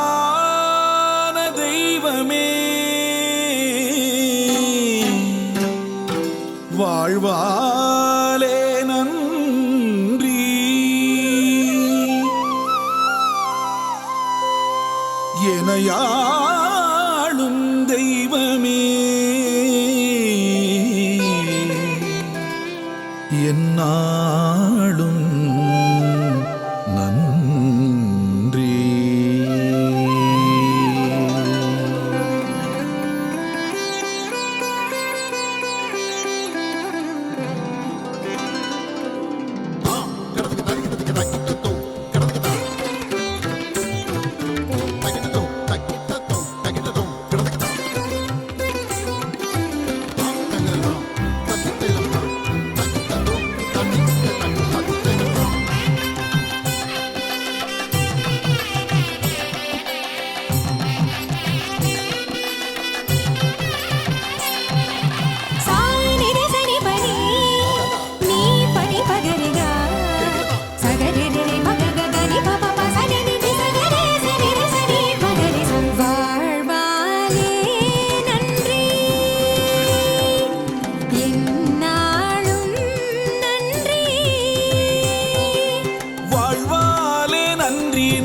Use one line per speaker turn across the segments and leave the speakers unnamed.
வாழ்வான தெய்வமே வாழ்வாலே நன்றி எனையாளும் தெய்வமே என்னாளும் நன்றி.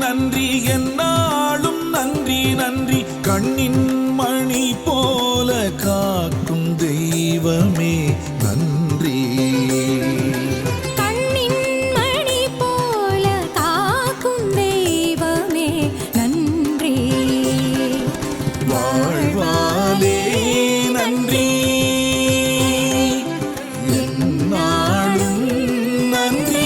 நன்றி என்னாலும் நன்றி நன்றி கண்ணின் மணி போல காக்கும் தெய்வமே நன்றி.
கண்ணின் மணி போல காக்கும் தெய்வமே நன்றி.
வாழ்வாலே நன்றி என்னாலும் நன்றி.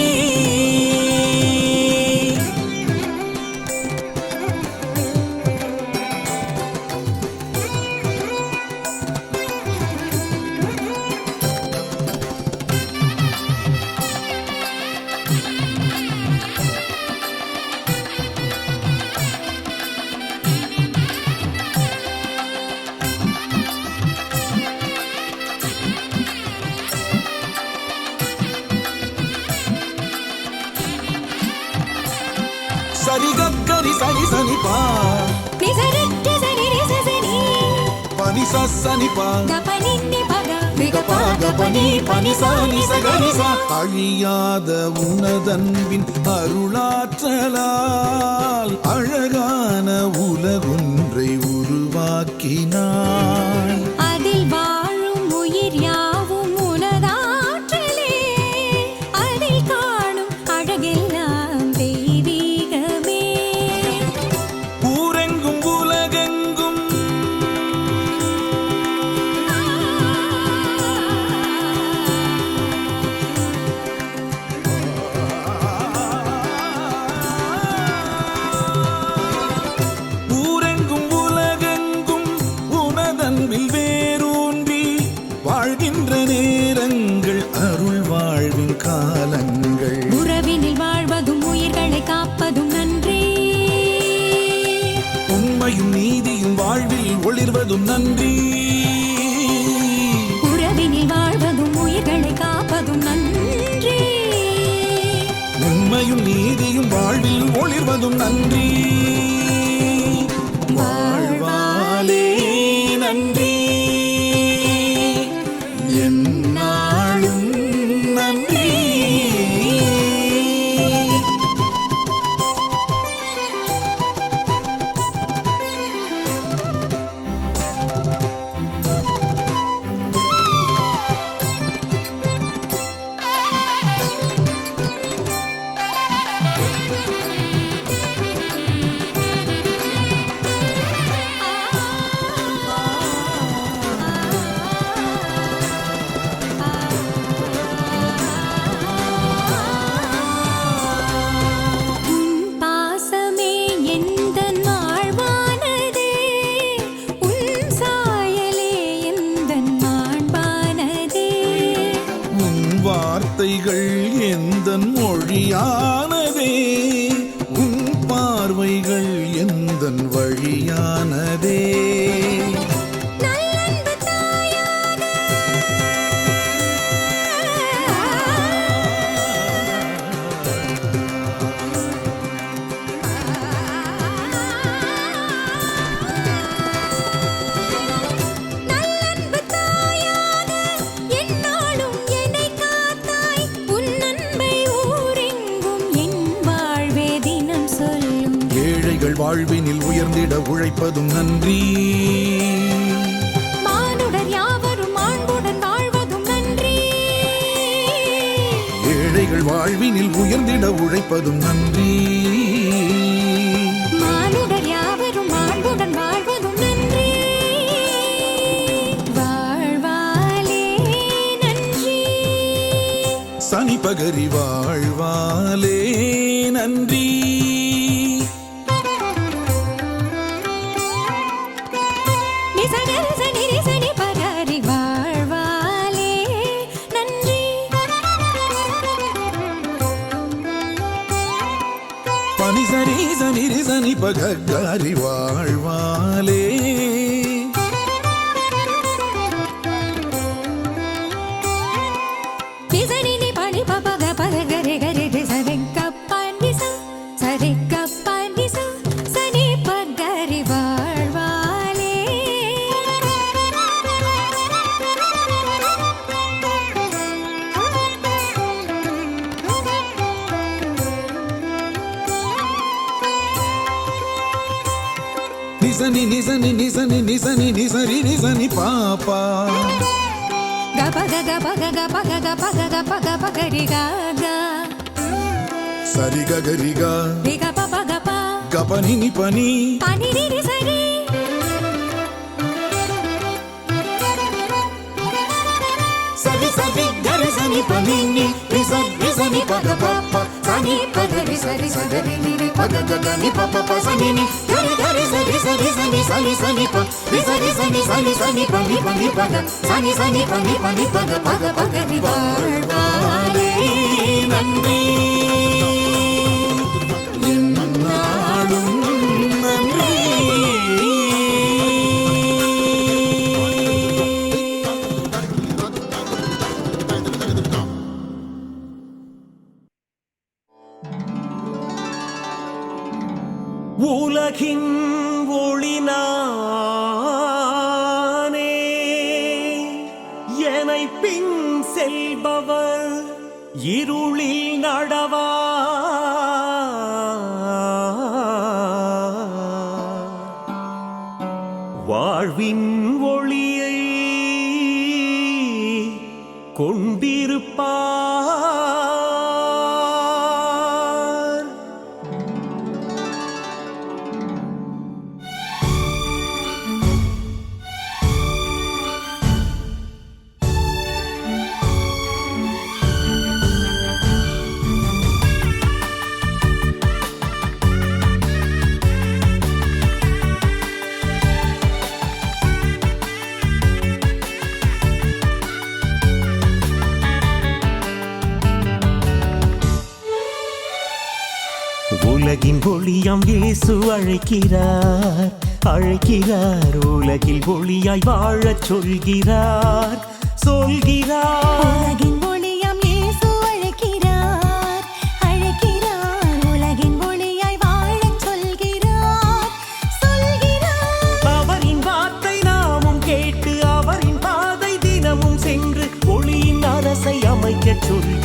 சரி கக்கரி சனி சனி பா
நிசரக்க சனி நிசசனி
பனி சசனி பா
தபனி நிபக
நிகபா கபனி பனி சனி சகரி சா. அழியாத உனதன்பின் அருளாற்றலால் அழகான உலகொன்றை உருவாக்கினான்.
அதில் வாழும் உயிர் யாவும் உனதாற்றலே அதில் காணும் அழகெல்லாம் தெய்வீகமே.
ஊரெங்கும் உலகெங்கும் ஊரெங்கும் உலகெங்கும் உனதன்பில் வேரூன்றி வாழ்கின்ற நேரங்கள் அருள் வாழ்வின் காலங்கள்.
உறவினில் வாழ்வதும் உயிர்களை காப்பதும் நன்றி.
உண்மையும் நீதியும் வாழ்வில் ஒளிர்வதும் நன்றி.
உறவினில் வாழ்வதும் உயிர்களை காப்பதும் நன்றி.
உண்மையும் நீதியும் வாழ்வில் ஒளிர்வதும் நன்றி. வாழ்வாலே நன்றி என்னாலும் நன்றி. வார்த்தைகள் எந்தன் மொழியானதே, உன் பார்வைகள் எந்தன் வழியானதே.
நல்லன்பு தாயாக
வாழ்வினில் உயர்ந்திட உழைப்பதும் நன்றி.
மானுடர் யாவரும் மாண்புடன் வாழ்வதும் நன்றி.
ஏழைகள் வாழ்வினில் உயர்ந்திட உழைப்பதும் நன்றி.
மானுடர் யாவரும் மாண்புடன் வாழ்வதும் நன்றி. வாழ்வாலே நன்றி.
சனி பகரி வாழ்வாலே நன்றி.
சனி பகரி வாழ்வாலே நன்றி.
பனி சரி சனி சனி பகரி வாழ்வாலே.
நிசனி பனி பபக பதகரி கரி சரிக்க பனிச சரிக்க பனிச சனி பகரி வாழ்வாலே.
நிசனி நிசனி நிசனி நிசனி நிசரி நிசனி பாப்பா.
கபக கபக கபக கபக கபக பகரி கக
சரி ககரிகா
ரிக பபக ப
கபனி நி பனி
பனி ரி சரி.
சரி சரி கரி சனி பனி நி ரி சனி பக பப்ப சனி பகரி சரி சரி நி பக கனி பப்ப ப சனி நி கரி கரி சரி சரி சனி சனி சனி ப ரி சரி சனி சனி சனி பனி பனி பக சனி சனி பனி பனி பக பக பகரி வாழ்வாலே நன்றி. எந்நாளும் நன்றி.
உலகின் ஒளினானே என்னை பின் செல்பவர் இருளில் நடவா. வாழ்வின் ஒளியை கொண்டிருப்பார். உலகின் ஒளியாம் இயேசு அழைக்கிறார் அழைக்கிறார். உலகில் ஒளியாய் வாழச் சொல்கிறார் சொல்கிறார்.
உலகின் ஒளியாம் இயேசு அழைக்கிறார் அழைக்கிறார். உலகின் ஒளியாய் வாழச் சொல்கிறார் சொல்கிறார்.
அவரின் வார்த்தை நாமும் கேட்டு அவரின் பாதை தினமும் சென்று ஒளியின் அரசை அமைக்கச் சொல்கிறார்.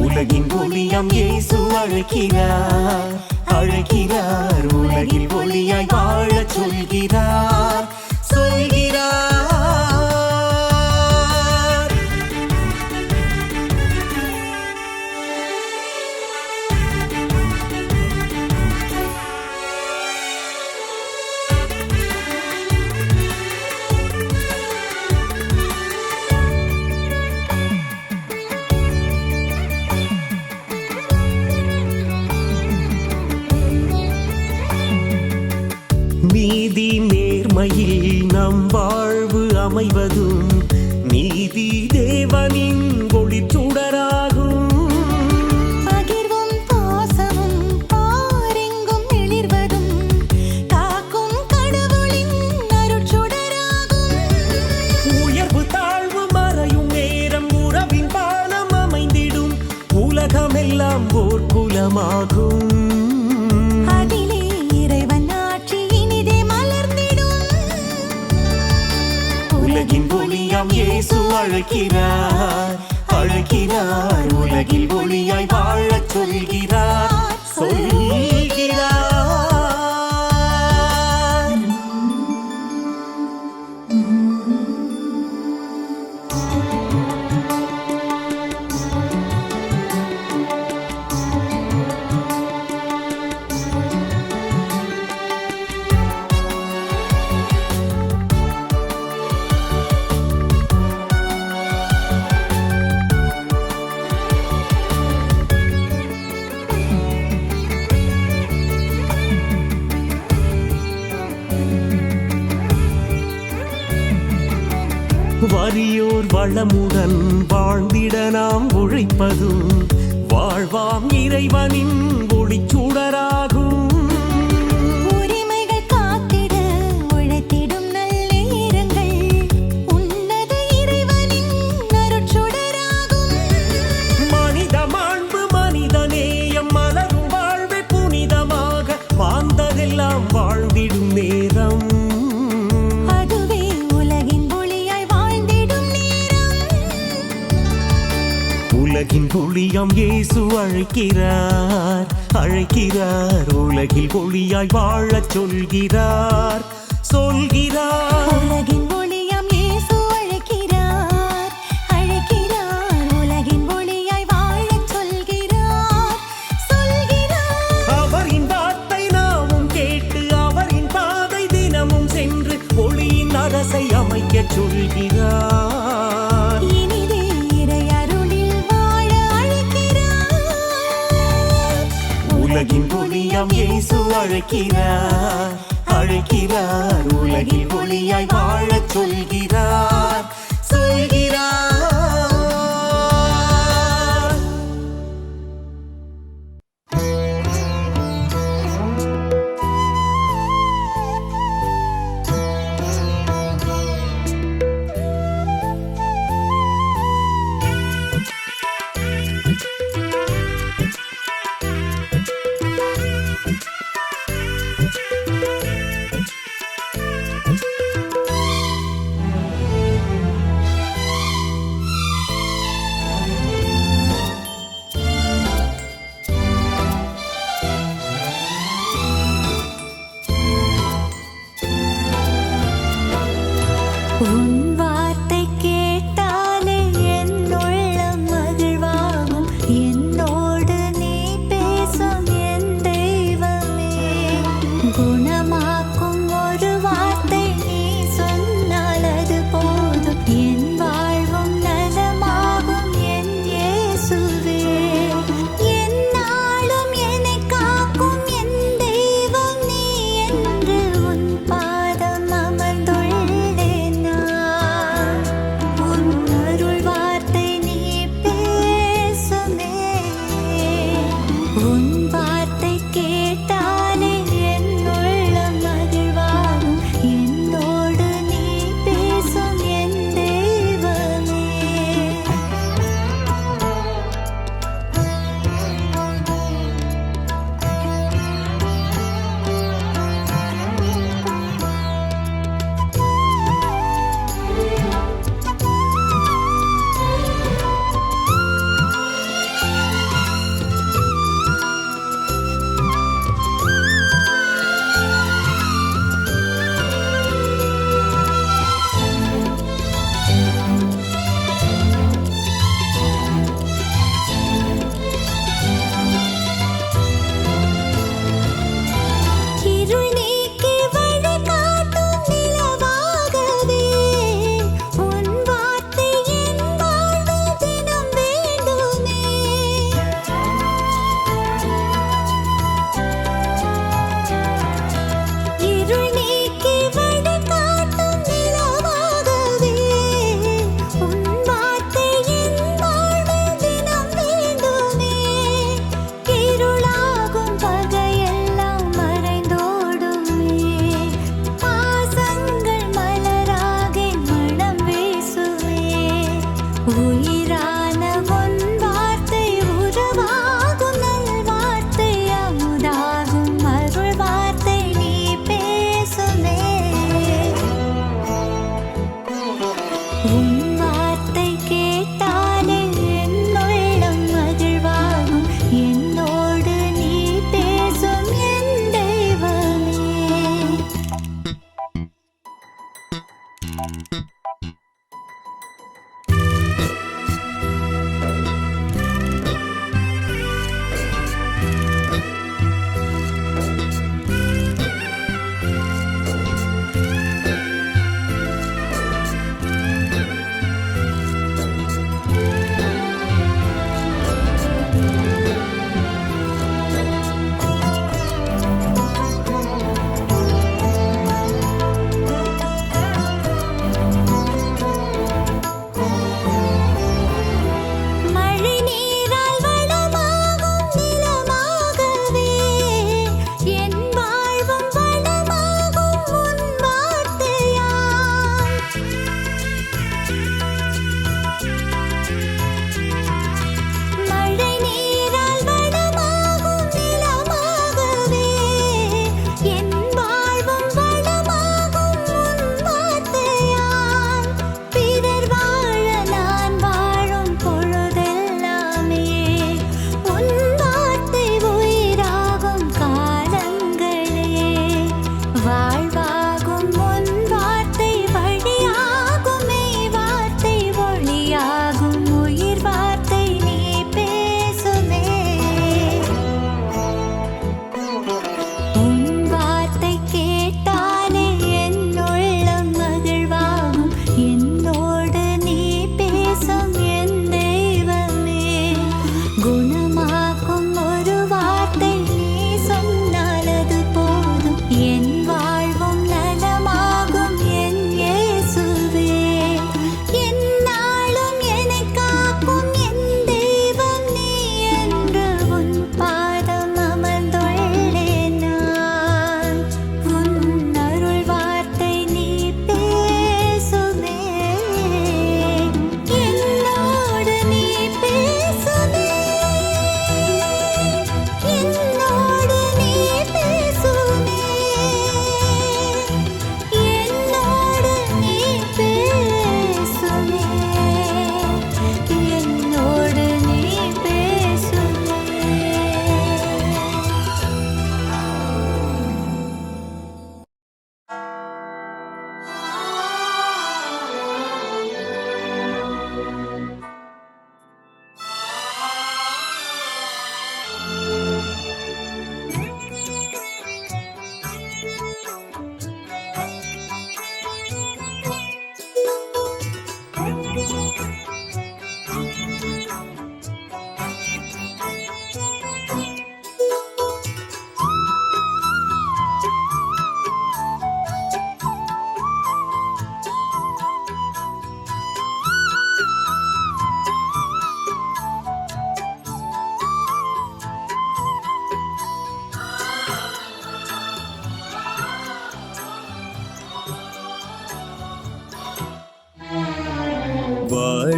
உலகின் ஒளியாம் இயேசு அழைக்கிறார் அழைக்கிறார். உலகில் ஒளியாய் வாழச் சொல்கிறார் சொல்கிறார். நீதி நேர்மையில் நம் வாழ்வு அமைவதும் நீதி தேவனின் ஒளிச்சுடராகும்.
பகிர்வும் பாசமும் பாரெங்கும் எழிர்வதும் காக்கும் கடவுளின் அருட்சுடராகும்.
உயர்வு தாழ்வு மறையும் நேரம் உறவின் பாலம் அமைந்திடும். உலகமெல்லாம் ஓர் குலமாகும்.
அதிலே இறைவன் ஆட்சி இனிதே மலர்ந்திடும்.
உலகின் ஒளியாம் இயேசு அழைக்கிறார் அழைக்கிறார் உலகில் ஒளியாய் வாழச் சொல்கிறார் சொல்கிறார். வறியோர் வளமுடன் வாழ்ந்திட நாம் உழைப்பதும் வாழ்வாம் இறைவனின் ஒளிச்சுடராகும்.
உரிமைகள் காத்திட உழைத்திடும் நல்லேரங்கள் உன்னத இறைவனின் அருட்சுடராகும்.
மனித மாண்பு மனித நேயம் மலரும் வாழ்வை புனிதமாக வாழ்ந்ததெல்லாம் வாழ்ந்திடும் நேரம்.
அதுவே உலகின் ஒளியாய் வாழ்ந்திடும் நேரம்.
உலகின் ஒளியாம் இயேசு அழைக்கிறார் அழைக்கிறார் உலகில் ஒளியாய் வாழச் சொல்கிறார் சொல்கிறார்.
உலகின் ஒளியாம் இயேசு அழைக்கிறார் அழைக்கிறார் உலகின் ஒளியாய் வாழச் சொல்கிறார் சொல்கிறார்.
அவரின் வார்த்தை நாமும் கேட்டு அவரின் பாதை தினமும் சென்று ஒளியின் அரசை அமைக்கச் சொல்கிறார்.
இனிதே இறை அருளில் வாழ அழைக்கிறார்.
உலகின் ஒளியாம் இயேசு அழைக்கிறார் அழைக்கிறார் உலகில் ஒளியாய் வாழச் சொல்கிறார் சொல்கிறார்.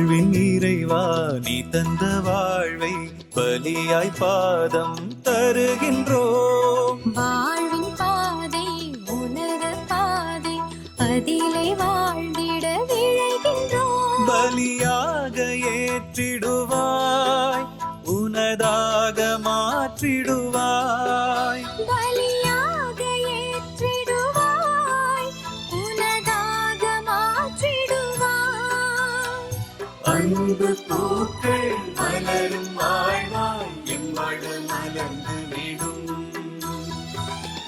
வாழ்வின் இறைவா நீ தந்த வாழ்வை பலியாய் பாதம் தருகின்றோம்.
வாழ்வின் பாதை உனது பாதை அதிலே வாழ்ந்திட விழைகின்றோம்.
பலியாக ஏற்றிடுவாய் உனதாக மாற்றிடுவாய்.
பலியாக ஏற்றிடுவாய் உனதாக மாற்றிடுவாய்.
அன்பு பூக்கள் மலரும் வாழ்வாய் எம்மாடு மலர்ந்து விடும்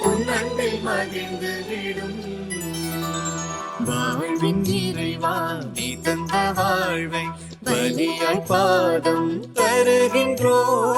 உன் அன்பில் மகிழ்ந்து விடும். வாழ்வின் இறைவா நீ தந்த வாழ்வை பலியாய் பாதம் தருகின்றோம்.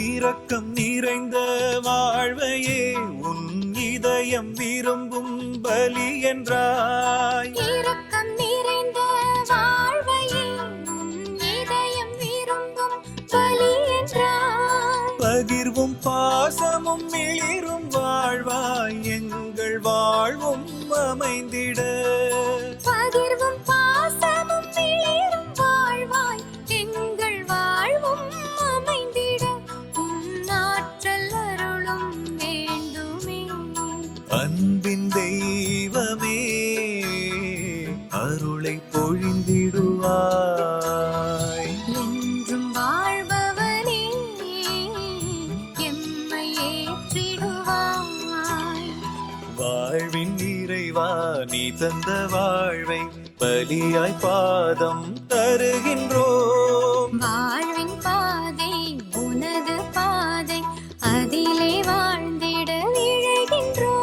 இரக்கம் நிறைந்த வாழ்வையே உன் இதயம் விரும்பும் பலி என்றாய்.
இரக்கம் நிறைந்த வாழ்வையே உன் இதயம் விரும்பும் பலி என்றாய்.
பகிர்வும் பாசமும் மிளிரும் வாழ்வாய் எங்கள் வாழ்வும் அமைந்திட.
பகிர்வும் பாசமும் மிளிரும் வாழ்வாய் எங்கள் வாழ்வும் அமைந்திட. உன் ஆற்றல் அருளும் வேண்டுமே.
அன்பின் தெய்வமே அருளை பொழிந்திடுவாய்.
என்றும் வாழ்பவனே எம்மை ஏற்றிடுவாய்.
வாழ்வின் இறைவா நீ தந்த வாழ்வை பலியாய் பாதம் தருகின்றோம்.
வாழ்வின் பாதை உனது பாதை அதிலே வாழ்ந்திட விழைகின்றோம்.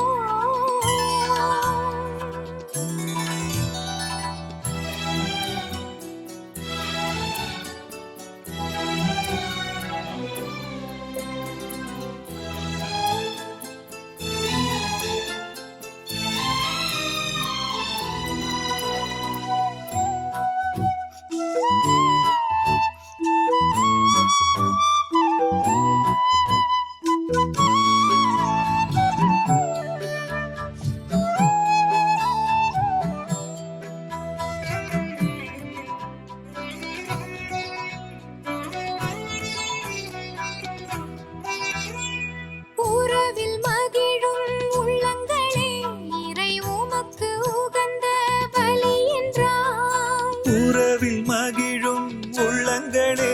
உறவில் மகிழும் உள்ளங்களே இறை உமக்கு உகந்த பலி என்றாய்.
உறவில் மகிழும் உள்ளங்களே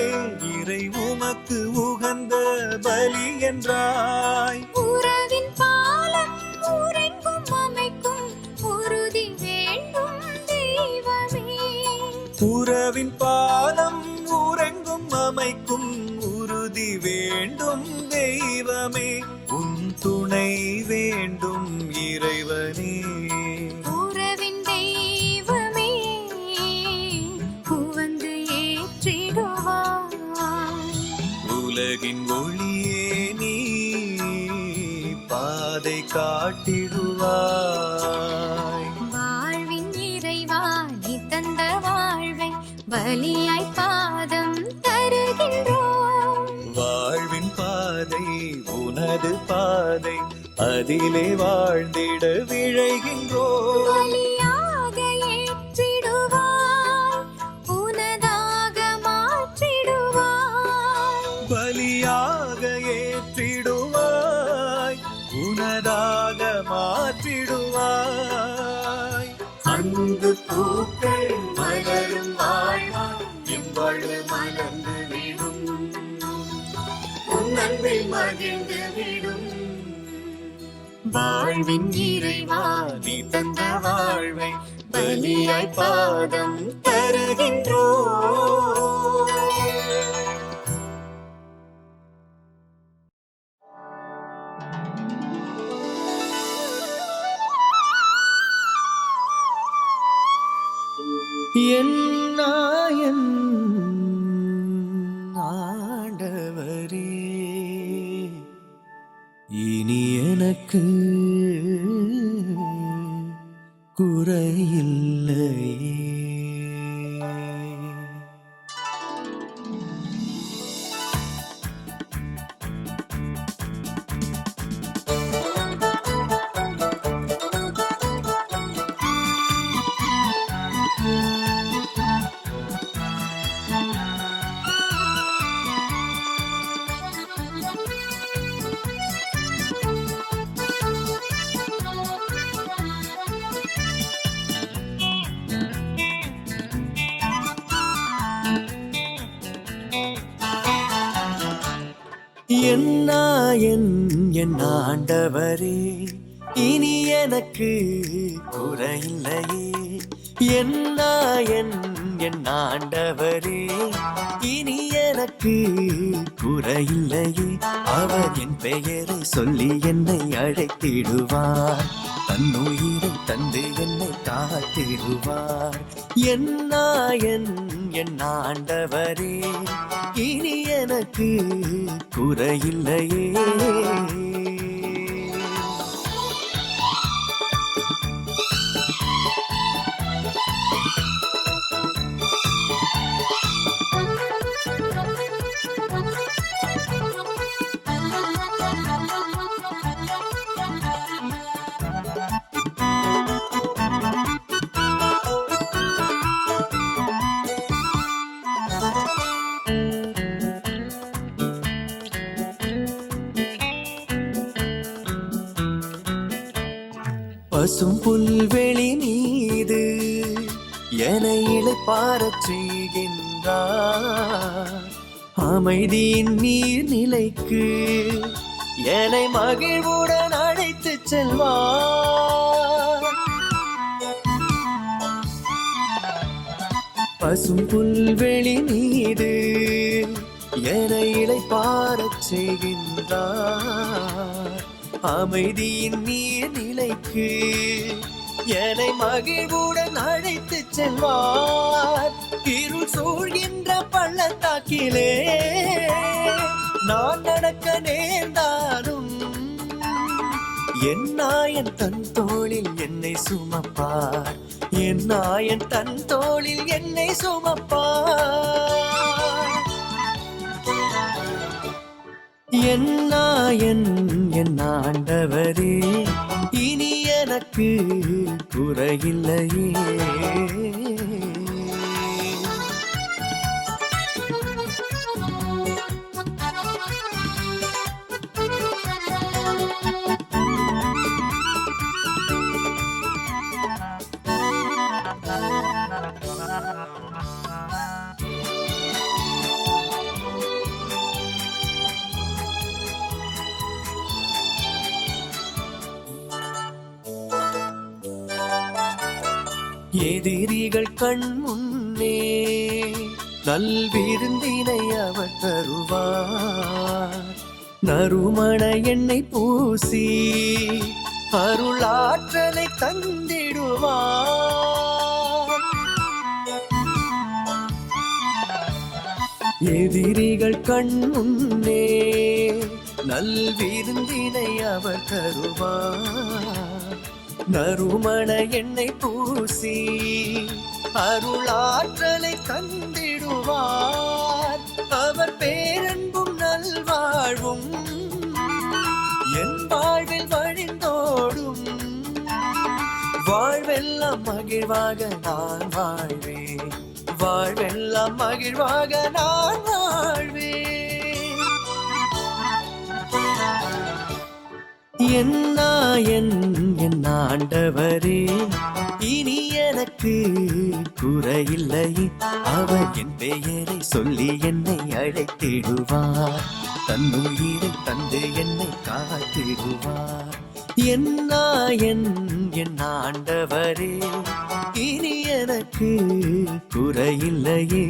இறை உமக்கு உகந்த பலி என்றாய்.
உறவின் பாலம் உறைக்கும் அமைக்கும் உறுதி வேண்டும் தெய்வமே.
உறவின் பாலம் உறங்கும் அமைக்கும் உறுதி வேண்டும் தெய்வமே. உன் துணை வேண்டும் இறைவனே.
உறவின் தெய்வமே உவந்து ஏற்றிடுவாய்.
உலகின் ஒளியே நீ பாதை காட்டிடுவாய்.
வாழ்வின் இறைவா நீ தந்த வாழ்வை பலியாய் பாதம் தருகின்றோம்.
வாழ்வின் பாதை உனது பாதை அதிலே வாழ்ந்திட விழைகின்றோம்.
பலியாக ஏற்றிடுவாய் உனதாக மாற்றிடுவாய்.
பலியாக ஏற்றிடுவாய் உனதாக மாற்றிடுவாய். அன்பு பூக்கள் மலரும் வாழ்வாய் எம்பாடு மலர்ந்து விடும் உன் அன்பில் மகிழ்ந்து விடும். வாழ்வின் இறைவா நீ தந்த வாழ்வை பலியாய் பாதம் தருகின்றோம். நாயன் ஆண்டவரே இனி எனக்கு குறையில்லையே. என் ஆண்டவரே இனி எனக்கு குறையில்லையே. என் ஆண்டவரே இனி எனக்கு குறையில்லையே. அவர் என் பெயரை சொல்லி என்னை அழைத்திடுவார், தன்னுயிரை தந்து என்னை காத்திடுவார். என் ஆண்டவரே இனி எனக்கு குறையில்லையே. பசும் புல்வெளி மீது என்னை இளைப்பாறச் செய்கின்றார், அமைதியின் நீர்நிலைக்கு என்னை மகிழ்வுடன் அழைத்துச் செல்வார். பசும் புல்வெளி மீது என்னை இளைப்பாறச் செய்கின்றார், அமைதியின் நீர்நிலைக்கு என்னை மகிழ்வுடன் அழைத்துச் செல்வார். இருள் சூழ்கின்ற பள்ளத்தாக்கிலே நான் நடக்க நேர்ந்தாலும் என் நாயன் தன் தோளில் என்னை சுமப்பார், என் நாயன் தன் தோளில் என்னை சுமப்பார். என் நாயன் என் ஆண்டவரே இனி எனக்கு குறையில்லையே. எதிரிகள் கண் முன்னே நல்விருந்தினை அவர் தருவார், நறுமண எண்ணெய் பூசி அருளாற்றலை தந்திடுவார். எதிரிகள் கண் முன்னே நல்விருந்தினை அவர் தருவார், நறுமண எண்ணெய் பூசி அருளாற்றலை தந்திடுவார். அவர் பேரன்பும் நல்வாழ்வும் என் வாழ்வில் வழிந்தோடும், வாழ்வெல்லாம் மகிழ்வாக நான் வாழ்வேன், வாழ்வெல்லாம் மகிழ்வாக நான் வாழ்வேன். என் நாயன் என் ஆண்டவரே இனி எனக்கு குறையில்லையே. அவர் என் பெயரை சொல்லி என்னை அழைத்திடுவார், தன்னுயிரை தந்து என்னை காத்திடுவார். என் நாயன் என் ஆண்டவரே இனி எனக்கு குறையில்லையே.